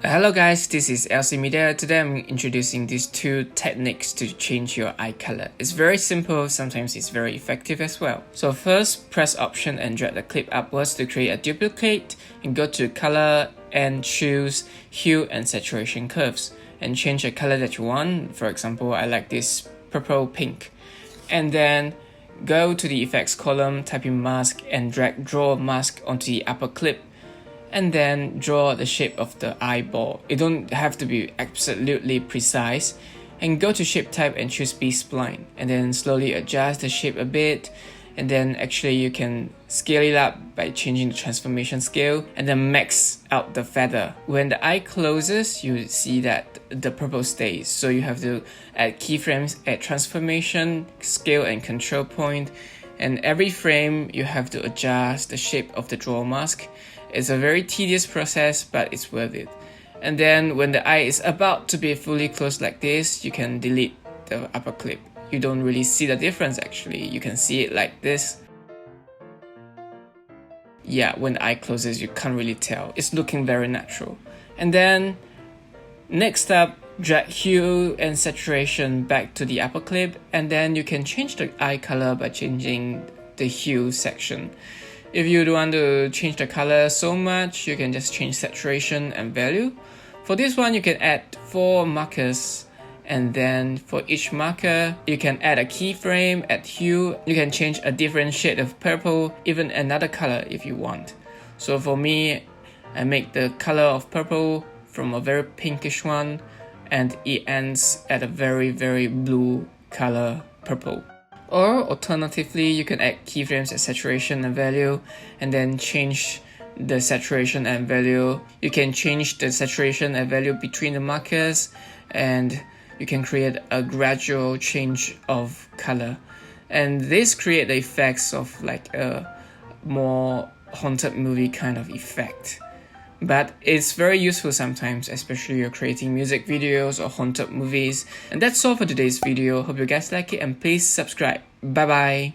Hello guys, this is LC Media. Today I'm introducing these two techniques to change your eye color. It's very simple, sometimes it's very effective as well. So first, press Option and drag the clip upwards to create a duplicate, and go to Color and choose Hue and Saturation Curves and change the color that you want. For example, I like this purple pink. And then go to the Effects column, type in Mask and drag Draw Mask onto the upper clip. And then draw the shape of the eyeball. It don't have to be absolutely precise. And go to shape type and choose B-Spline. And then slowly adjust the shape a bit. And then actually you can scale it up by changing the transformation scale. And then max out the feather. When the eye closes, you see that the purple stays. So you have to add keyframes, add transformation, scale and control point. And every frame you have to adjust the shape of the draw mask. It's a very tedious process, but it's worth it. And then when the eye is about to be fully closed like this, you can delete the upper clip. You don't really see the difference actually. You can see it like this. Yeah, when the eye closes, you can't really tell. It's looking very natural. And then next up, drag hue and saturation back to the upper clip, and then you can change the eye color by changing the hue section. If you don't want to change the color so much, you can just change saturation and value. For this one, you can add 4 markers, and then for each marker, you can add a keyframe, add hue. You can change a different shade of purple, even another color if you want. So for me, I make the color of purple from a very pinkish one, and it ends at a very blue color purple. Or alternatively, you can add keyframes at saturation and value, and then change the saturation and value. You can change the saturation and value between the markers, and you can create a gradual change of color. And this create the effects of like a more haunted movie kind of effect. But it's very useful sometimes, especially you're creating music videos or haunted movies. And that's all for today's video. Hope you guys like it and please subscribe. Bye bye.